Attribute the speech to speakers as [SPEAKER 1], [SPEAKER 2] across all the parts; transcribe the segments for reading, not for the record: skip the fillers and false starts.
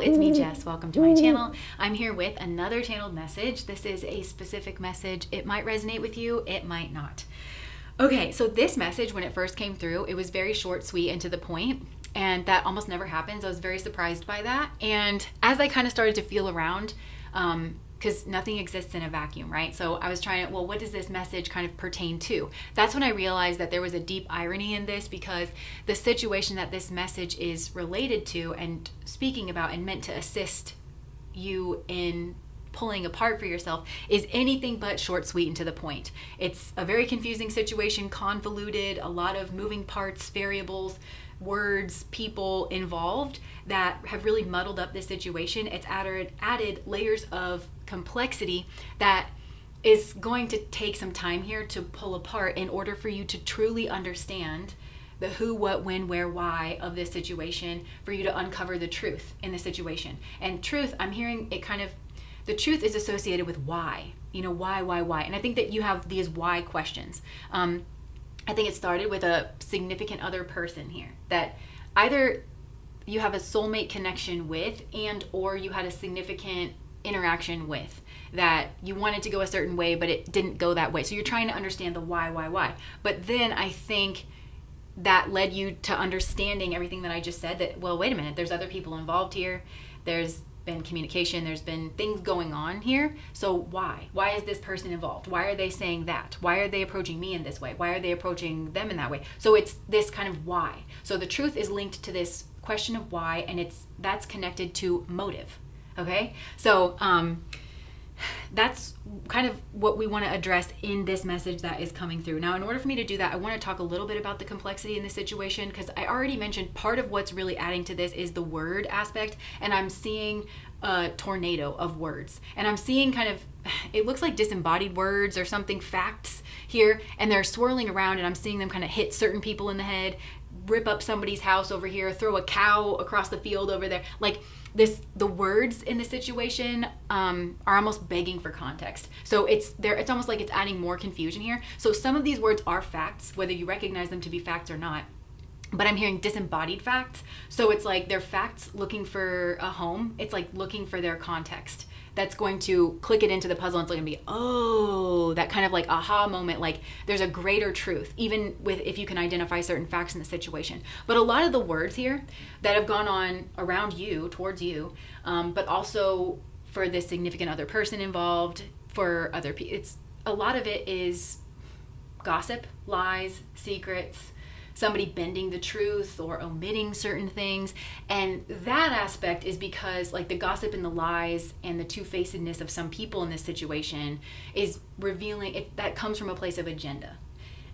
[SPEAKER 1] it's me, Jess. Welcome to my channel. I'm here with another channeled message. This is a specific message. It might resonate with you, it might not. Okay, so this message, when it first came through, it was very short, sweet, and to the point, and that almost never happens. I was very surprised by that. And as I kind of started to feel around, because nothing exists in a vacuum, right? So I was trying to, well, what does this message kind of pertain to? That's when I realized that there was a deep irony in this, because the situation that this message is related to and speaking about and meant to assist you in pulling apart for yourself is anything but short, sweet, and to the point. It's a very confusing situation, convoluted, a lot of moving parts, variables, words, people involved that have really muddled up this situation. It's added layers of complexity that is going to take some time here to pull apart in order for you to truly understand the who, what, when, where, why of this situation, for you to uncover the truth in the situation. And truth, I'm hearing it kind of, the truth is associated with why. You know, why? And I think that you have these why questions. I think it started with a significant other person here that either you have a soulmate connection with and or you had a significant interaction with that you wanted to go a certain way, but it didn't go that way. So you're trying to understand the why. But then I think that led you to understanding everything that I just said, that, well, wait a minute, there's other people involved here. There's been communication, there's been things going on here. So why is this person involved? Why are they saying that? Why are they approaching me in this way? Why are they approaching them in that way? So it's this kind of why. So the truth is linked to this question of why, and that's connected to motive. Okay, so that's kind of what we want to address in this message that is coming through. Now, in order for me to do that, I want to talk a little bit about the complexity in this situation, because I already mentioned part of what's really adding to this is the word aspect, and I'm seeing a tornado of words, and I'm seeing kind of, it looks like disembodied words or something, facts here, and they're swirling around, and I'm seeing them kind of hit certain people in the head, rip up somebody's house over here, throw a cow across the field over there. Like this, the words in the situation are almost begging for context. So it's almost like it's adding more confusion here. So some of these words are facts, whether you recognize them to be facts or not. But I'm hearing disembodied facts. So it's like they're facts looking for a home. It's like looking for their context. That's going to click it into the puzzle. And it's going to be, oh, that kind of like aha moment. Like there's a greater truth, even with if you can identify certain facts in the situation. But a lot of the words here that have gone on around you, towards you, but also for this significant other person involved, for other people, a lot of it is gossip, lies, secrets, somebody bending the truth or omitting certain things. And that aspect is because like the gossip and the lies and the two-facedness of some people in this situation is revealing it, that comes from a place of agenda.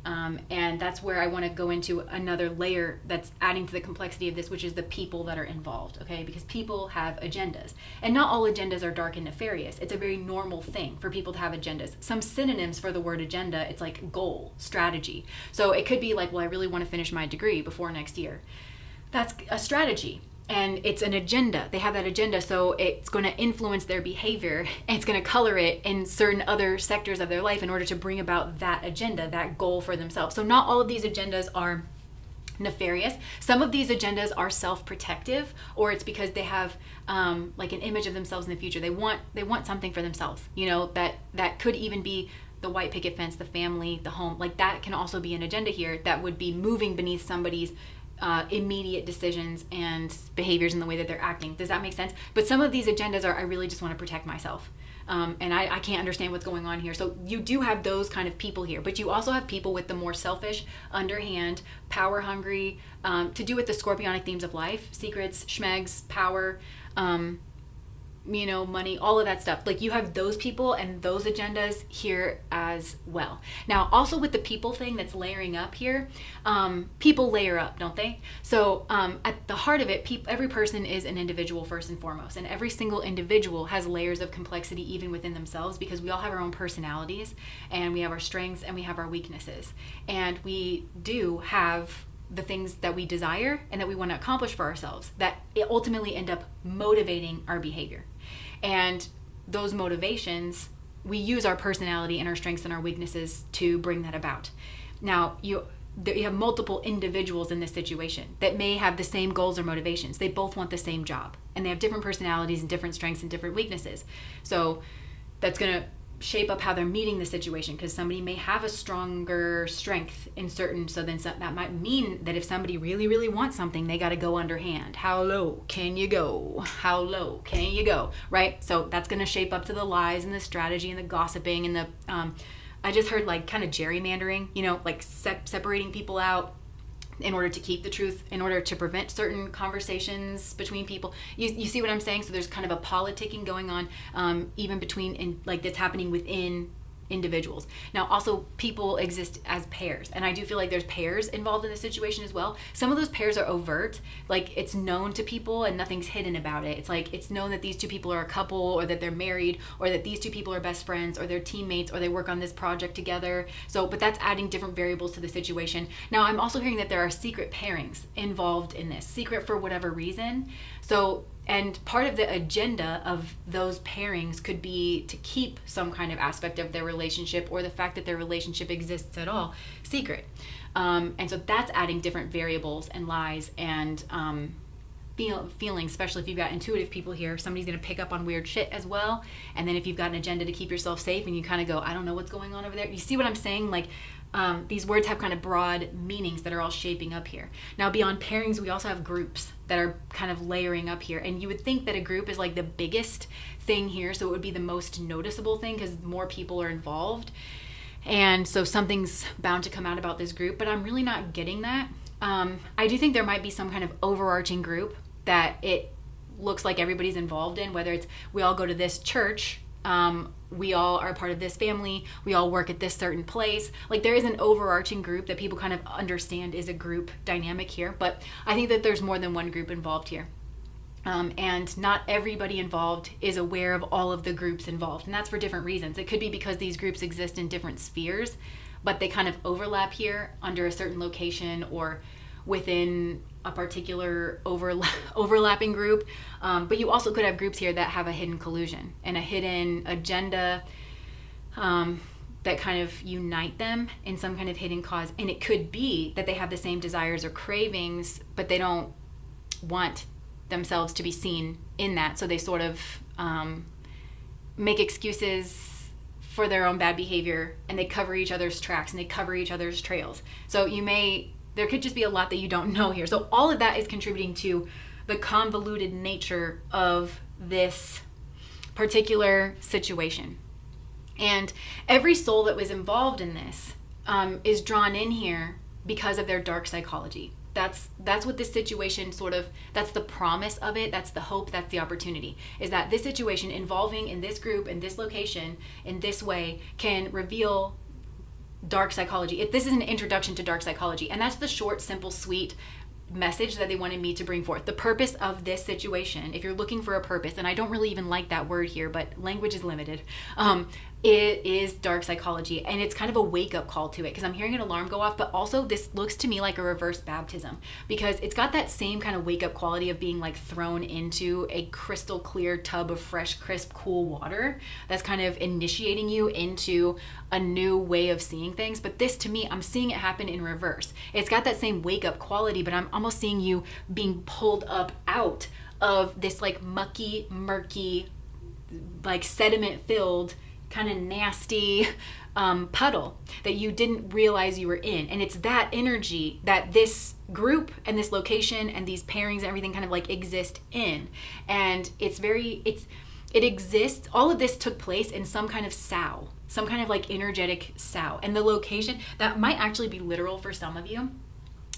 [SPEAKER 1] And that's where I want to go into another layer that's adding to the complexity of this, which is the people that are involved, okay? Because people have agendas. And not all agendas are dark and nefarious. It's a very normal thing for people to have agendas. Some synonyms for the word agenda, it's like goal, strategy. So it could be like, well, I really want to finish my degree before next year. That's a strategy. And it's an agenda. They have that agenda, so it's going to influence their behavior, and it's going to color it in certain other sectors of their life in order to bring about that agenda, that goal for themselves. So not all of these agendas are nefarious. Some of these agendas are self-protective, or it's because they have like an image of themselves in the future. They want something for themselves. You know, that could even be the white picket fence, the family, the home. Like that can also be an agenda here that would be moving beneath somebody's immediate decisions and behaviors in the way that they're acting. Does that make sense? But some of these agendas are, I really just want to protect myself. And I can't understand what's going on here. So you do have those kind of people here, but you also have people with the more selfish, underhand, power hungry, to do with the scorpionic themes of life, secrets, schmegs, power, money, all of that stuff. Like you have those people and those agendas here as well. Now, also with the people thing that's layering up here, people layer up, don't they? So at the heart of it, every person is an individual first and foremost, and every single individual has layers of complexity even within themselves, because we all have our own personalities, and we have our strengths and we have our weaknesses, and we do have the things that we desire and that we want to accomplish for ourselves that ultimately end up motivating our behavior. And those motivations, we use our personality and our strengths and our weaknesses to bring that about. Now, you have multiple individuals in this situation that may have the same goals or motivations. They both want the same job, and they have different personalities and different strengths and different weaknesses. So that's going to shape up how they're meeting the situation, because somebody may have a stronger strength in certain, so then that might mean that if somebody really, really wants something, they got to go underhand. How low can you go? How low can you go? Right? So that's going to shape up to the lies and the strategy and the gossiping and the, I just heard like kind of gerrymandering, like separating people out in order to keep the truth, in order to prevent certain conversations between people. You see what I'm saying? So there's kind of a politicking going on, even between, like that's happening within individuals. Now, also people exist as pairs, and I do feel like there's pairs involved in the situation as well. Some of those pairs are overt, like it's known to people and nothing's hidden about it. It's like it's known that these two people are a couple, or that they're married, or that these two people are best friends, or they're teammates, or they work on this project together. So, but that's adding different variables to the situation. Now, I'm also hearing that there are secret pairings involved in this, secret for whatever reason. So, and part of the agenda of those pairings could be to keep some kind of aspect of their relationship, or the fact that their relationship exists at all, secret. And so that's adding different variables and lies and feelings, especially if you've got intuitive people here. Somebody's going to pick up on weird shit as well. And then if you've got an agenda to keep yourself safe and you kind of go, I don't know what's going on over there. You see what I'm saying? Like, these words have kind of broad meanings that are all shaping up here. Now, beyond pairings, we also have groups that are kind of layering up here. And you would think that a group is like the biggest thing here, so it would be the most noticeable thing because more people are involved. And so something's bound to come out about this group, but I'm really not getting that. I do think there might be some kind of overarching group that it looks like everybody's involved in, whether it's we all go to this church, we all are part of this family, we all work at this certain place. Like there is an overarching group that people kind of understand is a group dynamic here, but I think that there's more than one group involved here. And not everybody involved is aware of all of the groups involved, and that's for different reasons. It could be because these groups exist in different spheres, but they kind of overlap here under a certain location or within a particular overlapping group. But you also could have groups here that have a hidden collusion and a hidden agenda that kind of unite them in some kind of hidden cause. And it could be that they have the same desires or cravings, but they don't want themselves to be seen in that. So they sort of make excuses for their own bad behavior, and they cover each other's tracks and they cover each other's trails. So there could just be a lot that you don't know here. So all of that is contributing to the convoluted nature of this particular situation. And every soul that was involved in this is drawn in here because of their dark psychology. That's what this situation that's the promise of it, that's the hope, that's the opportunity, is that this situation involving in this group, in this location, in this way, can reveal dark psychology. This is an introduction to dark psychology, and that's the short, simple, sweet message that they wanted me to bring forth. The purpose of this situation, if you're looking for a purpose, and I don't really even like that word here, but language is limited, it is dark psychology, and it's kind of a wake-up call to it, because I'm hearing an alarm go off, but also this looks to me like a reverse baptism, because it's got that same kind of wake-up quality of being like thrown into a crystal clear tub of fresh, crisp, cool water that's kind of initiating you into a new way of seeing things. But this, to me, I'm seeing it happen in reverse. It's got that same wake-up quality, but I'm almost seeing you being pulled up out of this like mucky, murky, like sediment-filled kind of nasty puddle that you didn't realize you were in. And it's that energy that this group and this location and these pairings and everything kind of like exist in. And it exists, all of this took place in some kind of sow, some kind of like energetic sow. And the location, that might actually be literal for some of you,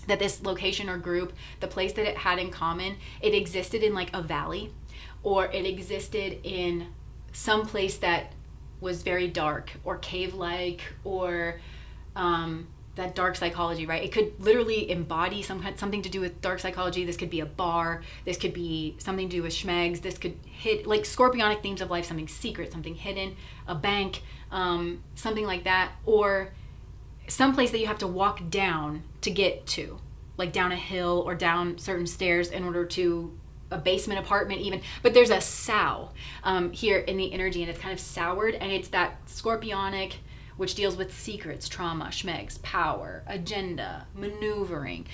[SPEAKER 1] that this location or group, the place that it had in common, it existed in like a valley, or it existed in some place that was very dark or cave-like, or that dark psychology, right? It could literally embody something to do with dark psychology. This could be a bar. This could be something to do with schmegs. This could hit like scorpionic themes of life, something secret, something hidden, a bank, something like that, or some place that you have to walk down to get to, like down a hill or down certain stairs in order to a basement apartment even. But there's a sow here in the energy, and it's kind of soured, and it's that scorpionic which deals with secrets, trauma, schmegs, power, agenda, maneuvering.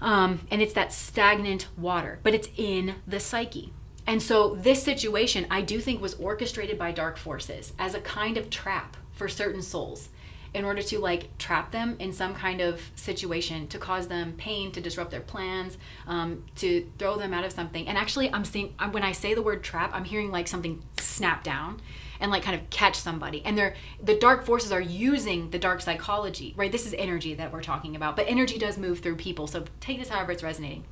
[SPEAKER 1] And it's that stagnant water, but it's in the psyche. And so this situation, I do think, was orchestrated by dark forces as a kind of trap for certain souls, in order to like trap them in some kind of situation, to cause them pain, to disrupt their plans, to throw them out of something. And actually, when I say the word trap, I'm hearing like something snap down and like kind of catch somebody. And the dark forces are using the dark psychology, right? This is energy that we're talking about, but energy does move through people. So take this however it's resonating.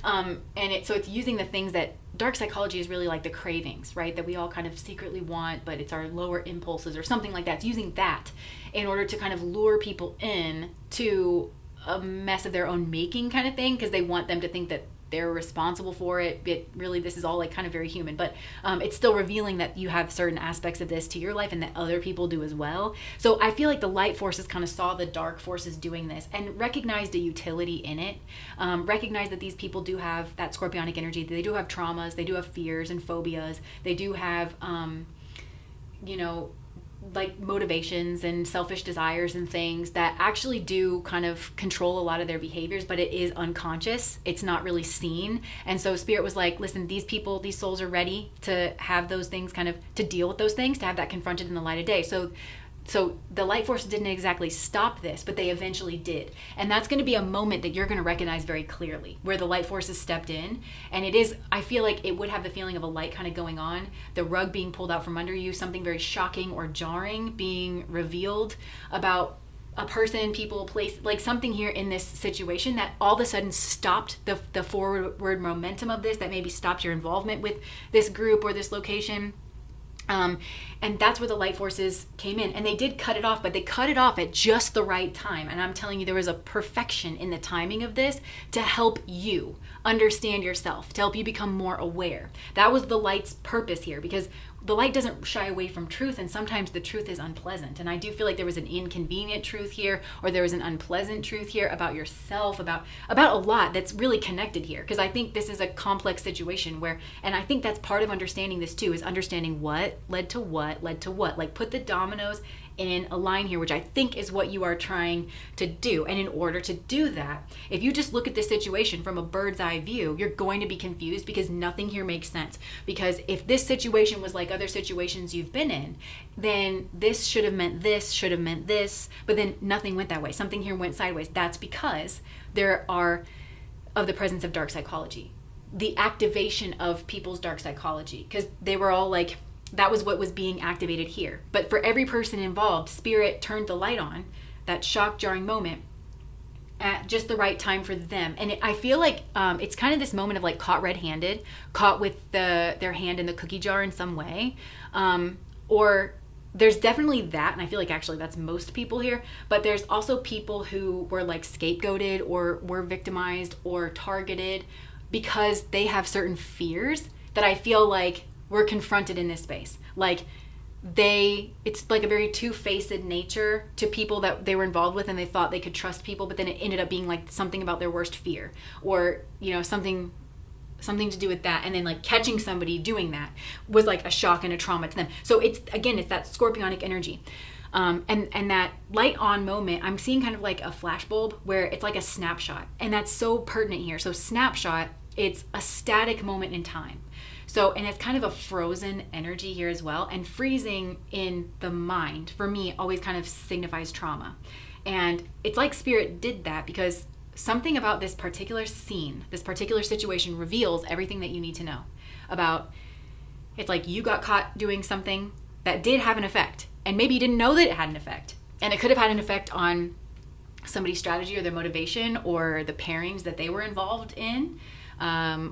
[SPEAKER 1] So it's using the things that dark psychology is really like the cravings, right? That we all kind of secretly want, but it's our lower impulses or something like that. It's using that in order to kind of lure people in to a mess of their own making kind of thing, because they want them to think that they're responsible for it. This is all like kind of very human, but it's still revealing that you have certain aspects of this to your life and that other people do as well. So I feel like the light forces kind of saw the dark forces doing this and recognized a utility in it. Recognized that these people do have that scorpionic energy. They do have traumas. They do have fears and phobias. They do have, like motivations and selfish desires and things that actually do kind of control a lot of their behaviors, but it is unconscious. It's not really seen. And so Spirit was like, listen, these souls are ready to have those things, kind of to deal with those things, to have that confronted in the light of day. So the light force didn't exactly stop this, but they eventually did. And that's going to be a moment that you're going to recognize very clearly, where the light forces stepped in. And I feel like it would have the feeling of a light kind of going on, the rug being pulled out from under you, something very shocking or jarring being revealed about a person, people, place, like something here in this situation that all of a sudden stopped the forward momentum of this, that maybe stopped your involvement with this group or this location. And that's where the light forces came in, and they did cut it off, but they cut it off at just the right time. And I'm telling you, there was a perfection in the timing of this to help you understand yourself, to help you become more aware. That was the light's purpose here, because the light doesn't shy away from truth, and sometimes the truth is unpleasant. And I do feel like there was an inconvenient truth here, or there was an unpleasant truth here about yourself, about a lot that's really connected here. Because I think this is a complex situation and I think that's part of understanding this too, is understanding what led to what. Like put the dominoes in a line here, which I think is what you are trying to do. And in order to do that, if you just look at this situation from a bird's eye view, you're going to be confused, because nothing here makes sense. Because if this situation was like other situations you've been in, then this should have meant this, but then nothing went that way. Something here went sideways. That's because there are of the presence of dark psychology, the activation of people's dark psychology, because they were all like, that was what was being activated here. But for every person involved, Spirit turned the light on, that shock, jarring moment, at just the right time for them. And I feel like it's kind of this moment of like caught red-handed, caught with their hand in the cookie jar in some way. Or there's definitely that, and I feel like actually that's most people here, but there's also people who were like scapegoated or were victimized or targeted because they have certain fears that I feel like were confronted in this space. Like it's like a very two-faced nature to people that they were involved with, and they thought they could trust people, but then it ended up being like something about their worst fear, or something to do with that, and then like catching somebody doing that was like a shock and a trauma to them. So it's that scorpionic energy. And that light on moment, I'm seeing kind of like a flashbulb where it's like a snapshot, and that's so pertinent here. So snapshot, it's a static moment in time. So, and it's kind of a frozen energy here as well. And freezing in the mind, for me, always kind of signifies trauma. And it's like Spirit did that because something about this particular scene, this particular situation reveals everything that you need to know about. It's like you got caught doing something that did have an effect. And maybe you didn't know that it had an effect. And it could have had an effect on somebody's strategy or their motivation or the pairings that they were involved in.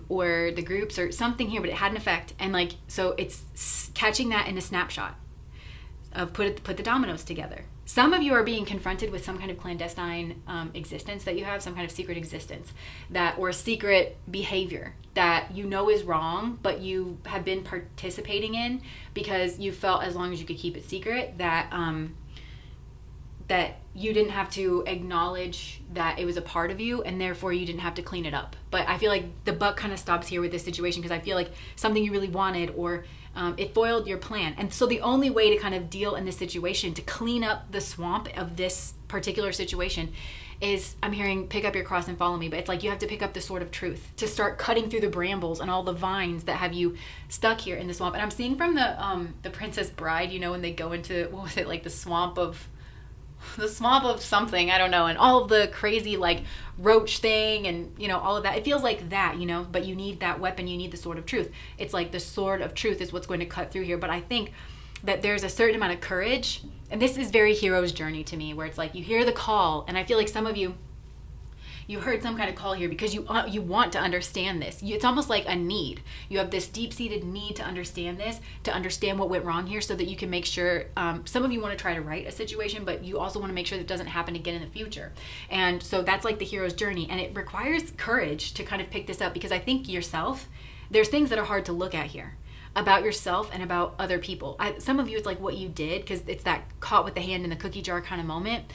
[SPEAKER 1] Or the groups or something here, but it had an effect. And like, so it's catching that in a snapshot of put the dominoes together. Some of you are being confronted with some kind of clandestine existence that you have, some kind of secret existence or secret behavior that you know is wrong, but you have been participating in because you felt as long as you could keep it secret that that you didn't have to acknowledge that it was a part of you, and therefore you didn't have to clean it up. But I feel like the buck kind of stops here with this situation, because I feel like something you really wanted, or it foiled your plan. And so the only way to kind of deal in this situation, to clean up the swamp of this particular situation, is, I'm hearing, pick up your cross and follow me. But it's like you have to pick up the sword of truth to start cutting through the brambles and all the vines that have you stuck here in the swamp. And I'm seeing from the Princess Bride, you know, when they go into, what was it, like the swamp of something, I don't know, and all of the crazy like roach thing, and you know, all of that. It feels like that, you know, but you need that weapon, you need the sword of truth. It's like the sword of truth is what's going to cut through here. But I think that there's a certain amount of courage, and this is very hero's journey to me, where it's like you hear the call, and I feel like some of you heard some kind of call here because you want to understand this. It's almost like a need. You have this deep-seated need to understand this, to understand what went wrong here, so that you can make sure, some of you want to try to right a situation, but you also want to make sure that it doesn't happen again in the future. And so that's like the hero's journey, and it requires courage to kind of pick this up, because I think yourself, there's things that are hard to look at here about yourself and about other people. Some of you, it's like what you did, because it's that caught with the hand in the cookie jar kind of moment.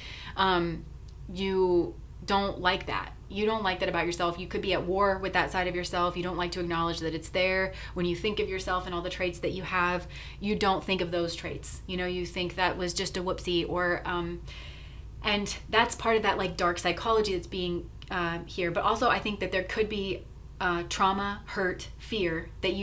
[SPEAKER 1] You don't like that. You don't like that about yourself. You could be at war with that side of yourself. You don't like to acknowledge that it's there. When you think of yourself and all the traits that you have, you don't think of those traits. You know, you think that was just a whoopsie, or and that's part of that like dark psychology that's being here. But also I think that there could be trauma, hurt, fear that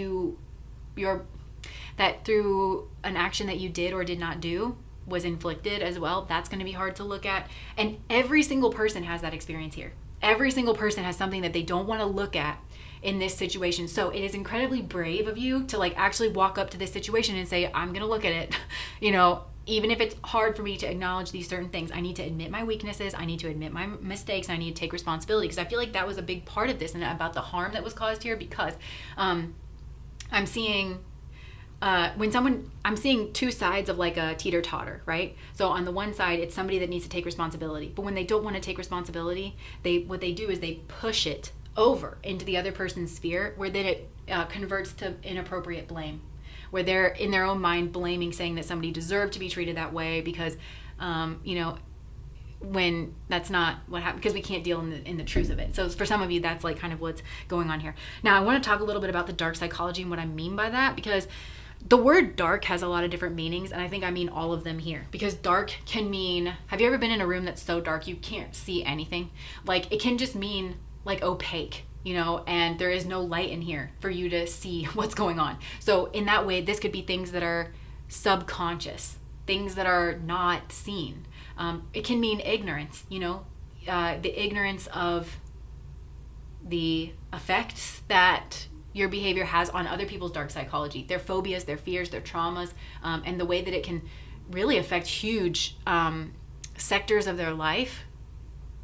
[SPEAKER 1] that through an action that you did or did not do was inflicted as well. That's going to be hard to look at. And every single person has that experience here. Every single person has something that they don't want to look at in this situation. So it is incredibly brave of you to like actually walk up to this situation and say, I'm going to look at it. You know, even if it's hard for me to acknowledge these certain things, I need to admit my weaknesses. I need to admit my mistakes. I need to take responsibility, because I feel like that was a big part of this, and about the harm that was caused here, because I'm seeing I'm seeing two sides of like a teeter-totter, right? So on the one side, it's somebody that needs to take responsibility. But when they don't want to take responsibility, what they do is they push it over into the other person's sphere, where then it converts to inappropriate blame, where they're in their own mind blaming, saying that somebody deserved to be treated that way, because, you know, when that's not what happened, because we can't deal in the truth of it. So for some of you, that's like kind of what's going on here. Now, I want to talk a little bit about the dark psychology and what I mean by that, because the word dark has a lot of different meanings, and I think I mean all of them here. Because dark can mean, have you ever been in a room that's so dark you can't see anything? Like, it can just mean like opaque, you know, and there is no light in here for you to see what's going on. So in that way, this could be things that are subconscious, things that are not seen. It can mean ignorance, you know, the ignorance of the effects that your behavior has on other people's dark psychology, their phobias, their fears, their traumas, and the way that it can really affect huge sectors of their life,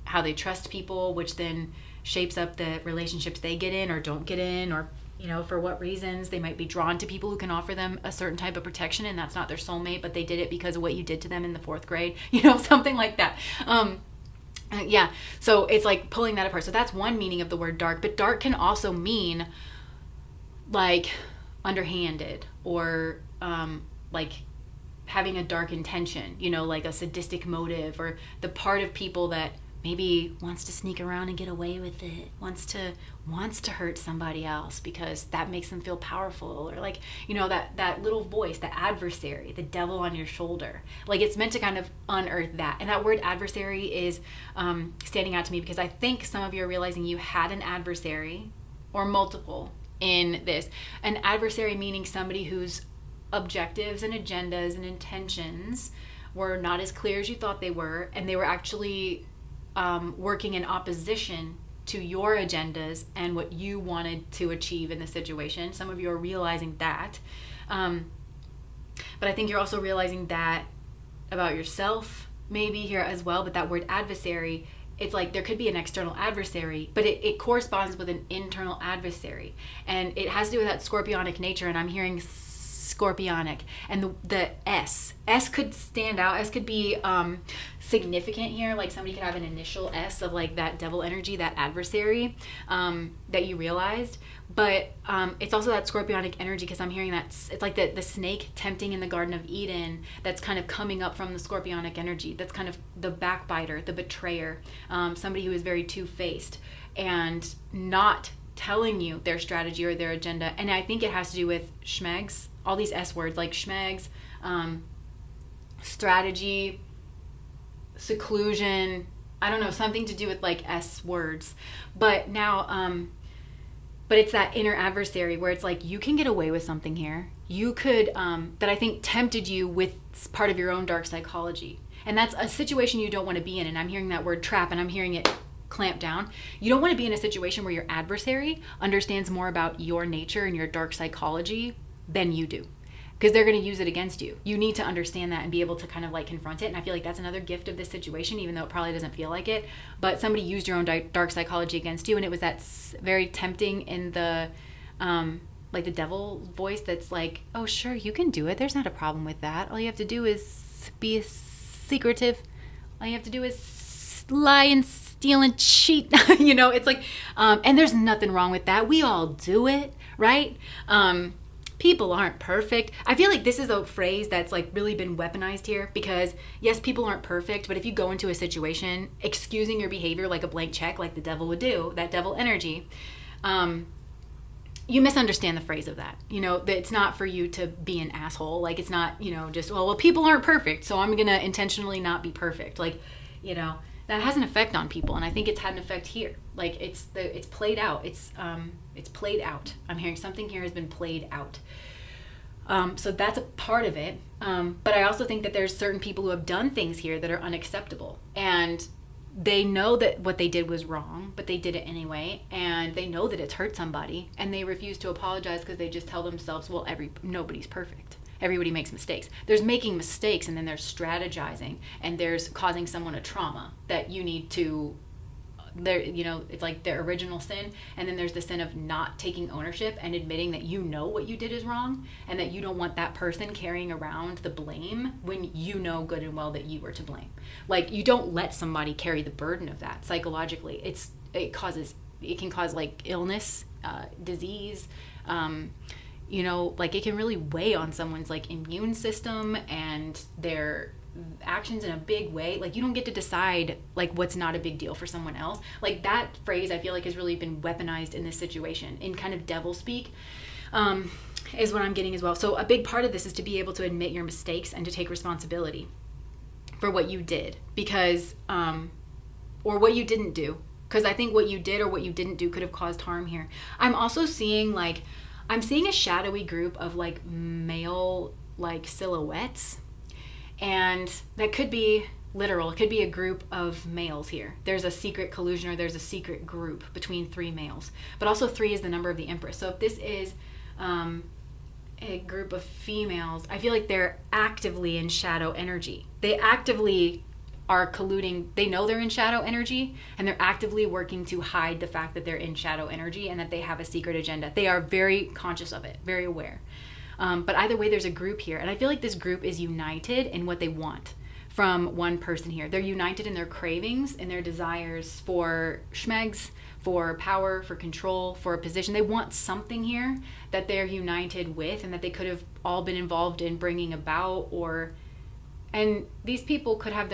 [SPEAKER 1] how they trust people, which then shapes up the relationships they get in or don't get in, or, you know, for what reasons they might be drawn to people who can offer them a certain type of protection, and that's not their soulmate, but they did it because of what you did to them in the 4th grade, you know, something like that. Yeah, so it's like pulling that apart. So that's one meaning of the word dark, but dark can also mean like underhanded, or like having a dark intention, you know, like a sadistic motive, or the part of people that maybe wants to sneak around and get away with it, wants to hurt somebody else because that makes them feel powerful, or like, you know, that little voice, the adversary, the devil on your shoulder. Like, it's meant to kind of unearth that. And that word adversary is standing out to me, because I think some of you are realizing you had an adversary or multiple in this. An adversary meaning somebody whose objectives and agendas and intentions were not as clear as you thought they were, and they were actually working in opposition to your agendas and what you wanted to achieve in the situation. Some of you are realizing that. But I think you're also realizing that about yourself maybe here as well. But that word adversary, it's like there could be an external adversary, but it corresponds with an internal adversary. And it has to do with that scorpionic nature. And I'm hearing scorpionic. And the S could stand out. S could be significant here. Like somebody could have an initial S of like that devil energy, that adversary that you realized. But it's also that scorpionic energy, because I'm hearing that it's like the snake tempting in the Garden of Eden that's kind of coming up from the scorpionic energy. That's kind of the backbiter, the betrayer, somebody who is very two-faced and not telling you their strategy or their agenda. And I think it has to do with schmegs, all these S words like schmegs, strategy, seclusion, I don't know, something to do with like S words. But now, but it's that inner adversary where it's like you can get away with something here. You could, that I think tempted you with part of your own dark psychology. And that's a situation you don't want to be in. And I'm hearing that word trap, and I'm hearing it clamp down. You don't want to be in a situation where your adversary understands more about your nature and your dark psychology than you do, because they're going to use it against you. You need to understand that and be able to kind of like confront it. And I feel like that's another gift of this situation, even though it probably doesn't feel like it. But somebody used your own dark psychology against you, and it was that very tempting in the like the devil voice that's like, oh sure, you can do it, there's not a problem with that, all you have to do is be secretive, all you have to do is lie and steal and cheat. You know, it's like and there's nothing wrong with that, we all do it, right? People aren't perfect. I feel like this is a phrase that's like really been weaponized here, because yes, people aren't perfect, but if you go into a situation excusing your behavior like a blank check, like the devil would do, that devil energy, you misunderstand the phrase of that. You know, that it's not for you to be an asshole. Like it's not, you know, just, well, people aren't perfect, so I'm going to intentionally not be perfect. Like, you know, that has an effect on people. And I think it's had an effect here. Like it's played out. It's played out. I'm hearing something here has been played out. So that's a part of it. But I also think that there's certain people who have done things here that are unacceptable. And they know that what they did was wrong, but they did it anyway, and they know that it's hurt somebody, and they refuse to apologize because they just tell themselves, well, nobody's perfect. Everybody makes mistakes. There's making mistakes, and then there's strategizing, and there's causing someone a trauma that you need to, there, you know, it's like their original sin, and then there's the sin of not taking ownership and admitting that you know what you did is wrong, and that you don't want that person carrying around the blame when you know good and well that you were to blame. Like, you don't let somebody carry the burden of that psychologically. It can cause like illness, disease, you know, like it can really weigh on someone's like immune system and their actions in a big way. Like, you don't get to decide like what's not a big deal for someone else. Like, that phrase I feel like has really been weaponized in this situation in kind of devil speak, is what I'm getting as well. So a big part of this is to be able to admit your mistakes and to take responsibility for what you did, because or what you didn't do, because I think what you did or what you didn't do could have caused harm here. I'm also seeing I'm seeing a shadowy group of like male like silhouettes. And that could be literal. It could be a group of males here. There's a secret collusion, or there's a secret group between three males. But also 3 is the number of the Empress. So if this is a group of females, I feel like they're actively in shadow energy. They actively are colluding. They know they're in shadow energy, and they're actively working to hide the fact that they're in shadow energy and that they have a secret agenda. They are very conscious of it, very aware. But either way, there's a group here. And I feel like this group is united in what they want from one person here. They're united in their cravings and their desires for schmegs, for power, for control, for a position. They want something here that they're united with and that they could have all been involved in bringing about, and these people could have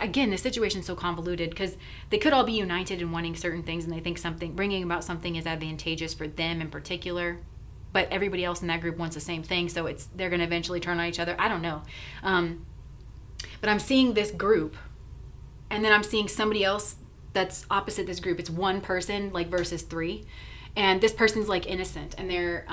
[SPEAKER 1] again, the situation's so convoluted because they could all be united in wanting certain things, and they think bringing about something is advantageous for them in particular. But everybody else in that group wants the same thing, so they're going to eventually turn on each other. I don't know. But I'm seeing this group, and then I'm seeing somebody else that's opposite this group. It's one person, like, versus 3. And this person's, like, innocent, and they're...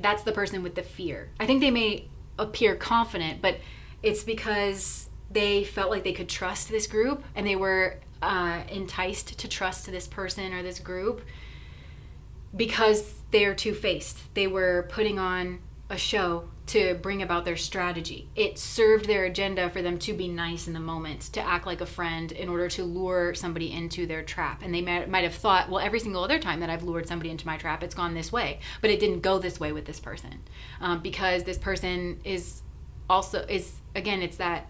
[SPEAKER 1] that's the person with the fear. I think they may appear confident, but it's because they felt like they could trust this group, and they were enticed to trust this person or this group, because they are two-faced. They were putting on a show to bring about their strategy. It served their agenda for them to be nice in the moment, to act like a friend in order to lure somebody into their trap. And they might have thought, well, every single other time that I've lured somebody into my trap, it's gone this way. But it didn't go this way with this person. Because this person is again, it's that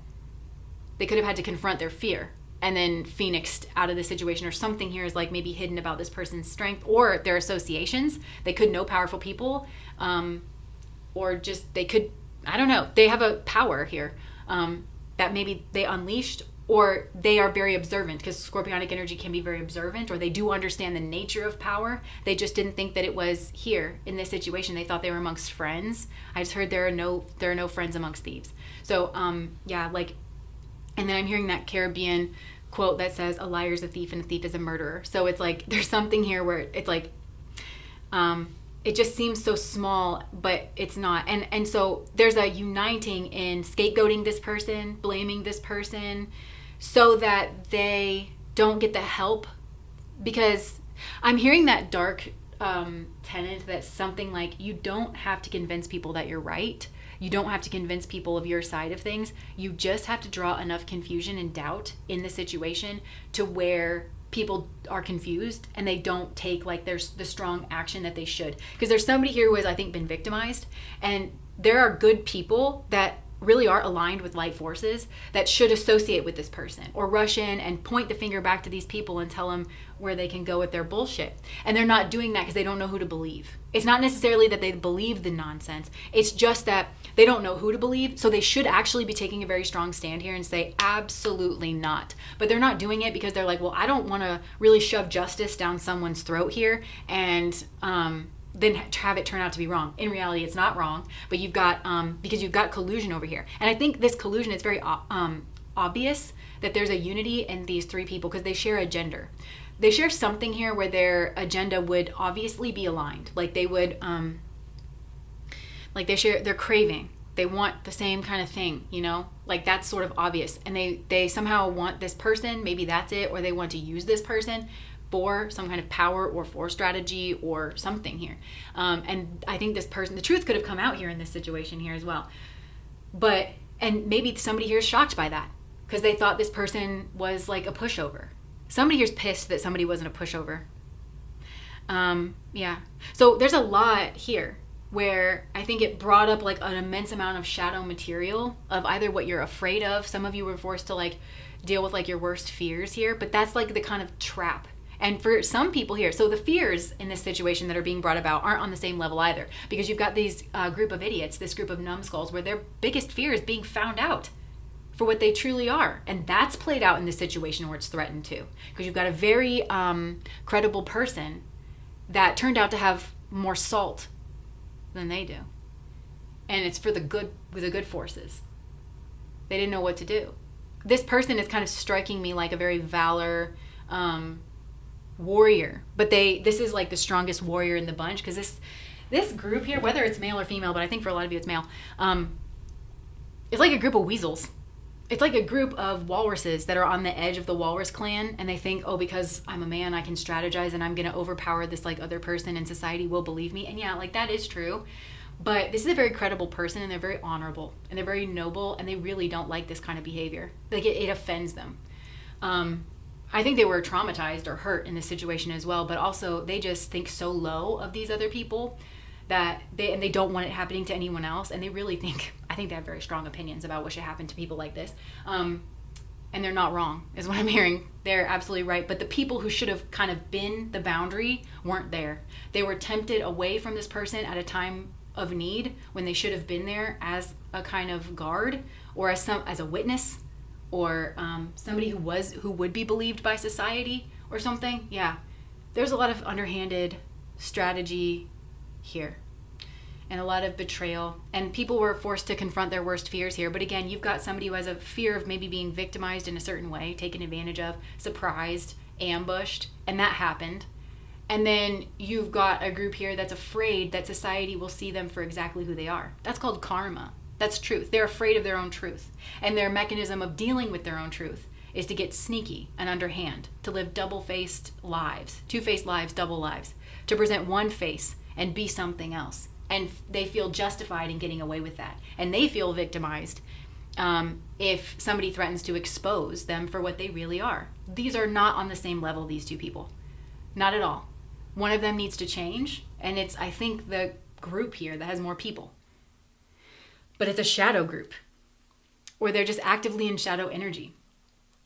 [SPEAKER 1] they could have had to confront their fear and then phoenixed out of the situation, or something here is like maybe hidden about this person's strength or their associations. They could know powerful people, or just they could, I don't know, they have a power here that maybe they unleashed, or they are very observant, because scorpionic energy can be very observant, or they do understand the nature of power. They just didn't think that it was here in this situation. They thought they were amongst friends. I just heard there are no friends amongst thieves. So yeah, like, and then I'm hearing that Caribbean quote that says a liar is a thief and a thief is a murderer. So it's like there's something here where it's like it just seems so small, but it's not. And so there's a uniting in scapegoating this person, blaming this person, so that they don't get the help. Because I'm hearing that dark tenet that's something like, you don't have to convince people that you're right. You don't have to convince people of your side of things. You just have to draw enough confusion and doubt in the situation to where people are confused and they don't take like there's the strong action that they should. Because there's somebody here who has, I think, been victimized, and there are good people that really are aligned with light forces that should associate with this person or rush in and point the finger back to these people and tell them where they can go with their bullshit. And they're not doing that because they don't know who to believe. It's not necessarily that they believe the nonsense. It's just that they don't know who to believe. So they should actually be taking a very strong stand here and say, absolutely not. But they're not doing it because they're like, well, I don't want to really shove justice down someone's throat here and then have it turn out to be wrong. In reality, it's not wrong, but you've got, because you've got collusion over here. And I think this collusion, it's very obvious that there's a unity in these three people because they share a gender. They share something here where their agenda would obviously be aligned. Like they would, like they're craving. They want the same kind of thing, you know? Like that's sort of obvious. And they somehow want this person, maybe that's it, or they want to use this person for some kind of power or for strategy or something here. And I think this person, the truth could have come out here in this situation here as well. But, and maybe somebody here is shocked by that because they thought this person was like a pushover. Somebody here's pissed that somebody wasn't a pushover. Yeah. So there's a lot here where I think it brought up like an immense amount of shadow material of either what you're afraid of. Some of you were forced to like deal with like your worst fears here, but that's like the kind of trap. And for some people here, so the fears in this situation that are being brought about aren't on the same level either, because you've got these group of idiots, this group of numbskulls, where their biggest fear is being found out for what they truly are. And that's played out in this situation where it's threatened too, because you've got a very credible person that turned out to have more salt than they do. And it's for the good, with the good forces. They didn't know what to do. This person is kind of striking me like a very valor warrior, but this is like the strongest warrior in the bunch, because this group here, whether it's male or female, but I think for a lot of you it's male, it's like a group of weasels. It's like a group of walruses that are on the edge of the walrus clan, and they think, oh, because I'm a man I can strategize and I'm gonna overpower this like other person and society will believe me. And yeah, like that is true, but this is a very credible person and they're very honorable and they're very noble, and they really don't like this kind of behavior. Like it offends them. I think they were traumatized or hurt in this situation as well, but also they just think so low of these other people that they don't want it happening to anyone else. And they really think, I think they have very strong opinions about what should happen to people like this. And they're not wrong, is what I'm hearing. They're absolutely right. But the people who should have kind of been the boundary weren't there. They were tempted away from this person at a time of need when they should have been there as a kind of guard or as a witness, or somebody who would be believed by society or something. Yeah, there's a lot of underhanded strategy here and a lot of betrayal, and people were forced to confront their worst fears here. But again, you've got somebody who has a fear of maybe being victimized in a certain way, taken advantage of, surprised, ambushed, and that happened. And then you've got a group here that's afraid that society will see them for exactly who they are. That's called karma. That's truth. They're afraid of their own truth. And their mechanism of dealing with their own truth is to get sneaky and underhand, to live double-faced lives, two-faced lives, double lives, to present one face and be something else. and they feel justified in getting away with that. And they feel victimized if somebody threatens to expose them for what they really are. These are not on the same level, these two people. Not at all. One of them needs to change, and it's, I think, the group here that has more people. But it's a shadow group, or they're just actively in shadow energy.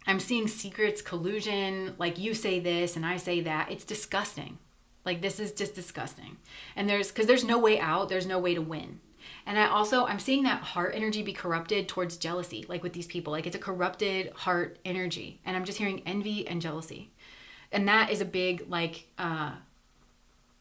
[SPEAKER 1] I'm seeing secrets, collusion, like you say this and I say that. It's disgusting. Like, this is just disgusting. And because there's no way out, there's no way to win. And I'm seeing that heart energy be corrupted towards jealousy, like with these people. Like, it's a corrupted heart energy. And I'm just hearing envy and jealousy. And that is a big, like,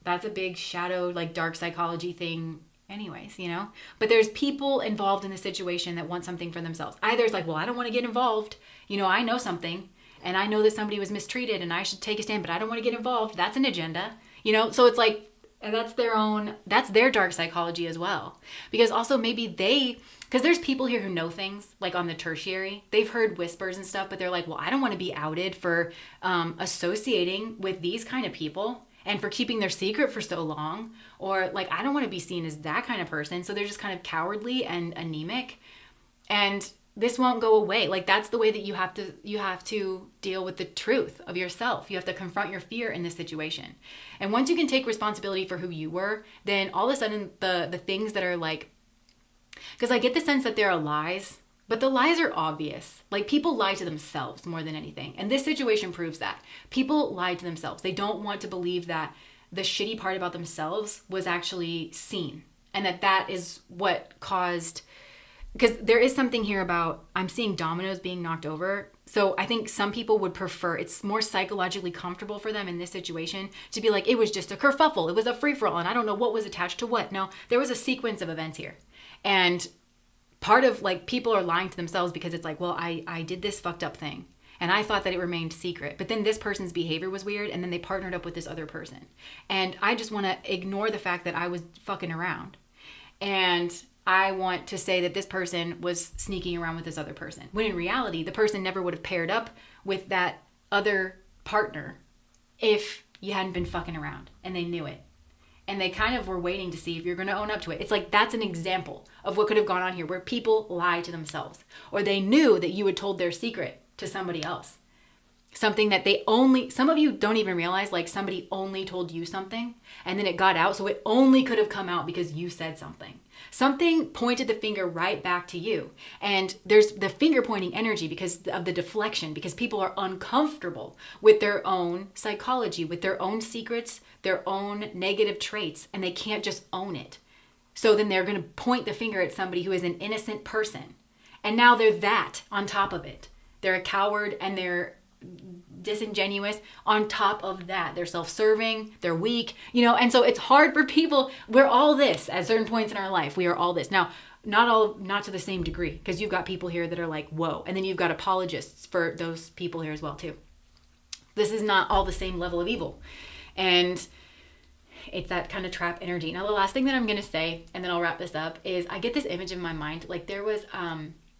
[SPEAKER 1] that's a big shadow, like, dark psychology thing anyways, you know? But there's people involved in the situation that want something for themselves. Either it's like, well, I don't want to get involved. You know, I know something, and I know that somebody was mistreated, and I should take a stand, but I don't want to get involved. That's an agenda, you know? So it's like, and that's their dark psychology as well. Because also maybe because there's people here who know things, like on the tertiary. They've heard whispers and stuff, but they're like, well, I don't want to be outed for associating with these kind of people and for keeping their secret for so long. Or like, I don't want to be seen as that kind of person. So they're just kind of cowardly and anemic. And this won't go away. Like, that's the way that you have to deal with the truth of yourself. You have to confront your fear in this situation. And once you can take responsibility for who you were, then all of a sudden the things that are like, because I get the sense that there are lies, but the lies are obvious. Like, people lie to themselves more than anything. And this situation proves that. People lie to themselves. They don't want to believe that the shitty part about themselves was actually seen. And that is what caused... Because there is something here about, I'm seeing dominoes being knocked over. So I think some people would prefer, it's more psychologically comfortable for them in this situation to be like, it was just a kerfuffle. It was a free-for-all, and I don't know what was attached to what. No, there was a sequence of events here. And part of, like, people are lying to themselves because it's like, well, I did this fucked up thing. And I thought that it remained secret. But then this person's behavior was weird, and then they partnered up with this other person. And I just want to ignore the fact that I was fucking around. And I want to say that this person was sneaking around with this other person. When in reality, the person never would have paired up with that other partner if you hadn't been fucking around, and they knew it. And they kind of were waiting to see if you're going to own up to it. It's like, that's an example of what could have gone on here, where people lie to themselves. Or they knew that you had told their secret to somebody else. Something that some of you don't even realize, like, somebody only told you something and then it got out. So it only could have come out because you said something. Something pointed the finger right back to you. And there's the finger pointing energy because of the deflection, because people are uncomfortable with their own psychology, with their own secrets, their own negative traits, and they can't just own it. So then they're going to point the finger at somebody who is an innocent person. And now they're that on top of it. They're a coward and they're disingenuous on top of that. They're self-serving, they're weak, you know, and so it's hard for people. We're all this at certain points in our life. We are all this. Now, not to the same degree, because you've got people here that are like, whoa. And then you've got apologists for those people here as well, too. This is not all the same level of evil. And it's that kind of trap energy. Now, the last thing that I'm going to say, and then I'll wrap this up, is I get this image in my mind. Like, there was,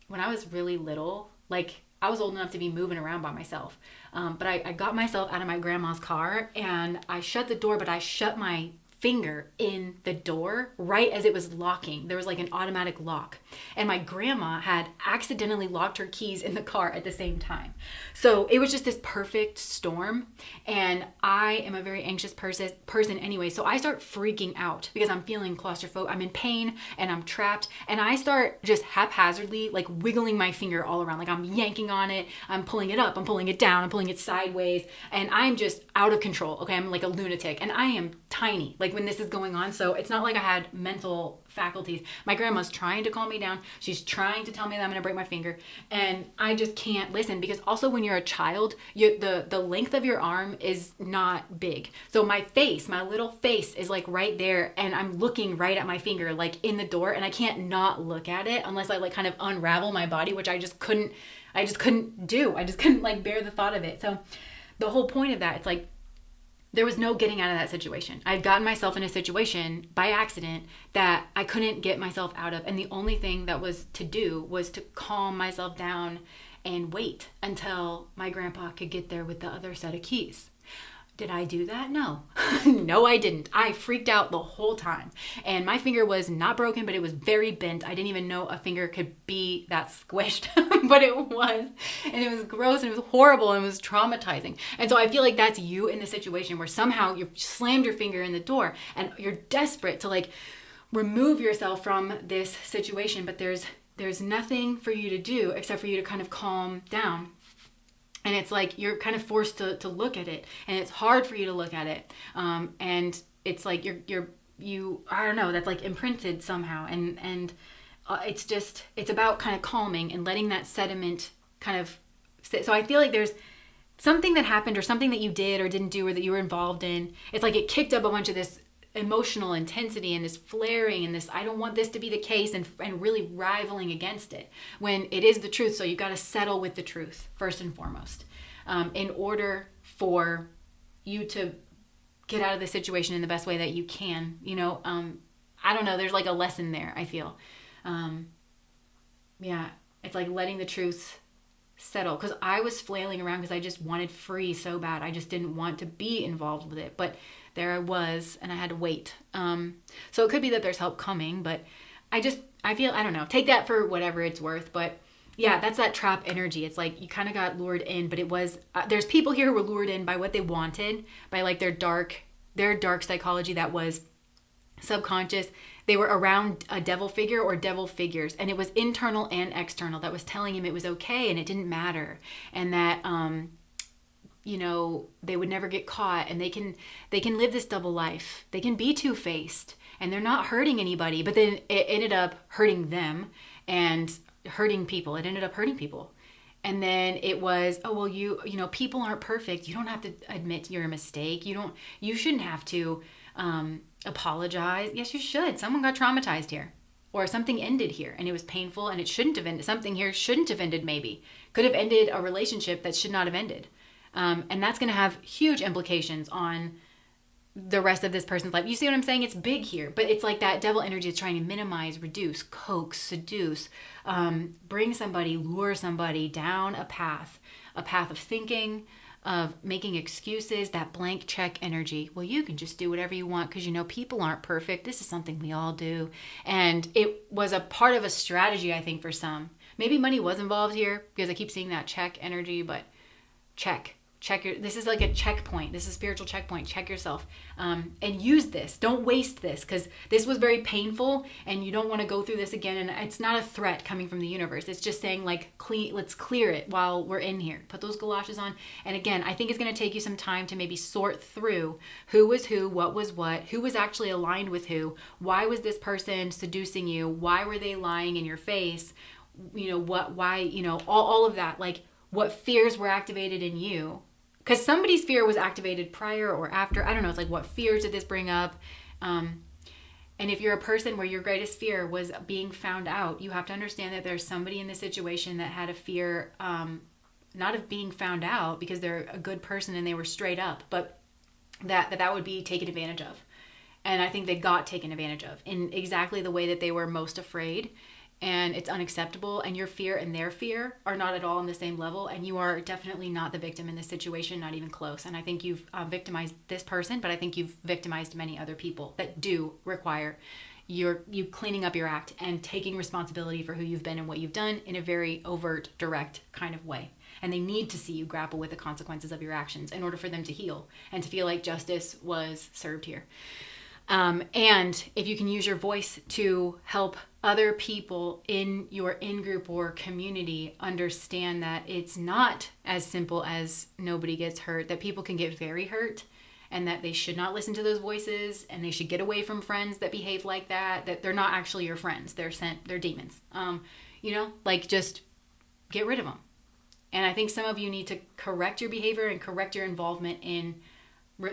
[SPEAKER 1] when I was really little, like, I was old enough to be moving around by myself. But I got myself out of my grandma's car and I shut the door, but I shut my finger in the door right as it was locking. There was like an automatic lock. And my grandma had accidentally locked her keys in the car at the same time. So it was just this perfect storm. And I am a very anxious person anyway. So I start freaking out because I'm feeling claustrophobic. I'm in pain and I'm trapped. And I start just haphazardly like wiggling my finger all around. Like I'm yanking on it. I'm pulling it up. I'm pulling it down. I'm pulling it sideways. And I'm just out of control. Okay. I'm like a lunatic and I am tiny. Like when this is going on. So it's not like I had mental faculties. My grandma's trying to calm me down. She's trying to tell me that I'm going to break my finger. And I just can't listen because also when you're a child, the length of your arm is not big. So my face, my little face is like right there. And I'm looking right at my finger, like in the door. And I can't not look at it unless I like kind of unravel my body, which I just couldn't do. I just couldn't like bear the thought of it. So the whole point of that, it's like, there was no getting out of that situation. I'd gotten myself in a situation by accident that I couldn't get myself out of. And the only thing that was to do was to calm myself down and wait until my grandpa could get there with the other set of keys. Did I do that? No. No, I didn't. I freaked out the whole time. And my finger was not broken, but it was very bent. I didn't even know a finger could be that squished, but it was. And it was gross and it was horrible and it was traumatizing. And so I feel like that's you in the situation where somehow you slammed your finger in the door and you're desperate to like remove yourself from this situation, but there's nothing for you to do except for you to kind of calm down. And it's like you're kind of forced to look at it, and it's hard for you to look at it. And it's like you I don't know, that's like imprinted somehow. And it's about kind of calming and letting that sediment kind of sit. So I feel like there's something that happened or something that you did or didn't do or that you were involved in. It's like it kicked up a bunch of this emotional intensity and this flaring and this I don't want this to be the case and really rivaling against it when it is the truth. So you've got to settle with the truth first and foremost in order for you to get out of the situation in the best way that you can. I don't know, there's like a lesson there, I feel. It's like letting the truth settle, because I was flailing around because I just wanted free so bad. I just didn't want to be involved with it, but there I was, and I had to wait. So it could be that there's help coming, but I feel, I don't know, take that for whatever it's worth. But yeah, that's that trap energy. It's like you kind of got lured in, but it was, there's people here who were lured in by what they wanted, by like their dark psychology that was subconscious. They were around a devil figure or devil figures, and it was internal and external that was telling him it was okay and it didn't matter, and that they would never get caught, and they can live this double life. They can be two-faced, and they're not hurting anybody, but then it ended up hurting them and hurting people. It ended up hurting people. And then it was, oh, well, you people aren't perfect. You don't have to admit you're a mistake. You shouldn't have to apologize. Yes, you should. Someone got traumatized here, or something ended here and it was painful and it shouldn't have ended. Something here shouldn't have ended, maybe. Could have ended a relationship that should not have ended. And that's going to have huge implications on the rest of this person's life. You see what I'm saying? It's big here, but it's like that devil energy is trying to minimize, reduce, coax, seduce, bring somebody, lure somebody down a path of thinking, of making excuses, that blank check energy. Well, you can just do whatever you want because people aren't perfect. This is something we all do. And it was a part of a strategy, I think, for some. Maybe money was involved here because I keep seeing that check energy, but check this is like a checkpoint. This is a spiritual checkpoint. Check yourself and use this. Don't waste this, because this was very painful and you don't want to go through this again. And it's not a threat coming from the universe. It's just saying like, let's clear it while we're in here. Put those galoshes on. And again, I think it's going to take you some time to maybe sort through who was who, what was what, who was actually aligned with who, why was this person seducing you, why were they lying in your face, all of that, like what fears were activated in you. Because somebody's fear was activated prior or after. I don't know. It's like, what fears did this bring up? And if you're a person where your greatest fear was being found out, you have to understand that there's somebody in this situation that had a fear, not of being found out because they're a good person and they were straight up, but that would be taken advantage of. And I think they got taken advantage of in exactly the way that they were most afraid. And it's unacceptable, and your fear and their fear are not at all on the same level, and you are definitely not the victim in this situation, not even close. And I think you've victimized this person, but I think you've victimized many other people that do require you cleaning up your act and taking responsibility for who you've been and what you've done in a very overt, direct kind of way. And they need to see you grapple with the consequences of your actions in order for them to heal and to feel like justice was served here. And if you can use your voice to help other people in your in-group or community understand that it's not as simple as nobody gets hurt, that people can get very hurt, and that they should not listen to those voices, and they should get away from friends that behave like that they're not actually your friends. They're demons. Just get rid of them. And I think some of you need to correct your behavior and correct your involvement in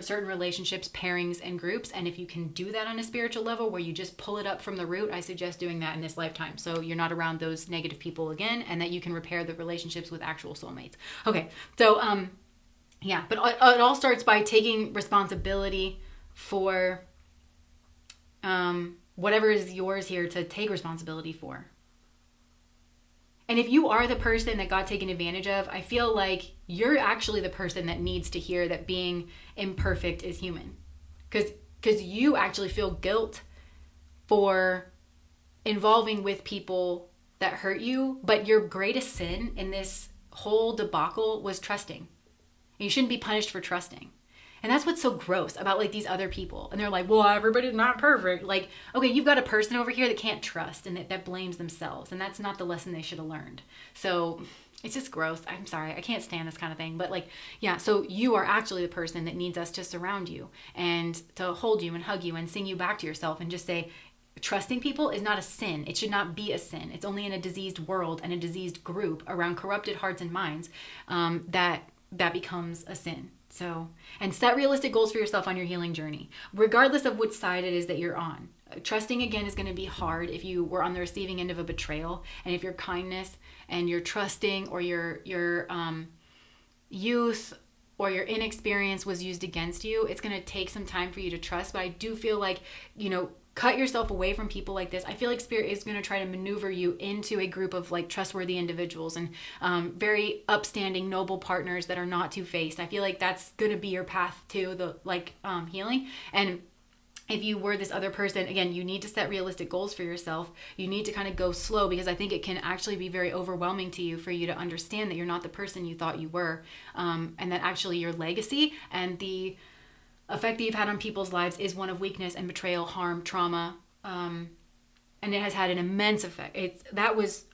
[SPEAKER 1] certain relationships, pairings, and groups. And if you can do that on a spiritual level where you just pull it up from the root, I suggest doing that in this lifetime, so you're not around those negative people again, and that you can repair the relationships with actual soulmates. Okay, so but it all starts by taking responsibility for whatever is yours here to take responsibility for. And if you are the person that got taken advantage of, I feel like you're actually the person that needs to hear that being imperfect is human. Because you actually feel guilt for involving with people that hurt you, but your greatest sin in this whole debacle was trusting. You shouldn't be punished for trusting. And that's what's so gross about like these other people. And they're like, well, everybody's not perfect. Like, okay, you've got a person over here that can't trust and that blames themselves. And that's not the lesson they should have learned. So it's just gross. I'm sorry. I can't stand this kind of thing. But like, yeah, so you are actually the person that needs us to surround you and to hold you and hug you and sing you back to yourself and just say, trusting people is not a sin. It should not be a sin. It's only in a diseased world and a diseased group around corrupted hearts and minds that becomes a sin. So, and set realistic goals for yourself on your healing journey, regardless of which side it is that you're on. Trusting again is going to be hard if you were on the receiving end of a betrayal, and if your kindness and your trusting or your youth or your inexperience was used against you. It's going to take some time for you to trust, but I do feel like, cut yourself away from people like this. I feel like Spirit is going to try to maneuver you into a group of like trustworthy individuals and very upstanding, noble partners that are not two-faced. I feel like that's going to be your path to the healing. And if you were this other person, again, you need to set realistic goals for yourself. You need to kind of go slow, because I think it can actually be very overwhelming to you for you to understand that you're not the person you thought you were, and that actually your legacy and the effect that you've had on people's lives is one of weakness and betrayal, harm, trauma, and it has had an immense effect.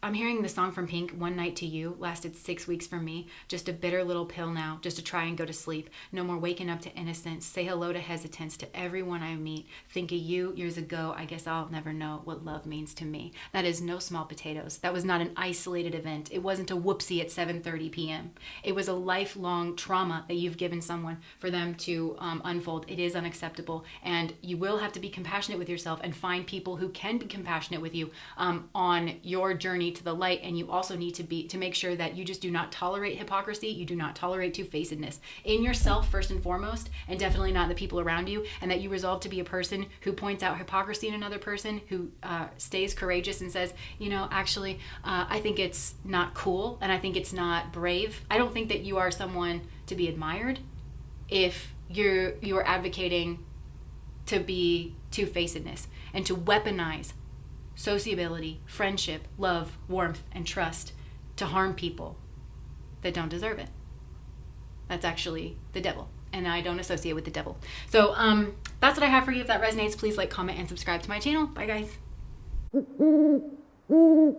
[SPEAKER 1] I'm hearing the song from Pink, One Night to You, lasted 6 weeks for me. Just a bitter little pill now, just to try and go to sleep. No more waking up to innocence. Say hello to hesitance to everyone I meet. Think of you years ago. I guess I'll never know what love means to me. That is no small potatoes. That was not an isolated event. It wasn't a whoopsie at 7:30 p.m. It was a lifelong trauma that you've given someone for them to unfold. It is unacceptable. And you will have to be compassionate with yourself and find people who can be compassionate with you on your journey to the light. And you also need to make sure that you just do not tolerate hypocrisy. You do not tolerate two-facedness in yourself first and foremost, and definitely not in the people around you. And that you resolve to be a person who points out hypocrisy in another person, who stays courageous and says, actually, I think it's not cool and I think it's not brave. I don't think that you are someone to be admired if you are advocating to be two-facedness and to weaponize sociability, friendship, love, warmth, and trust to harm people that don't deserve it. That's actually the devil, and I don't associate with the devil. So that's what I have for you. If that resonates, please like, comment, and subscribe to my channel. Bye, guys.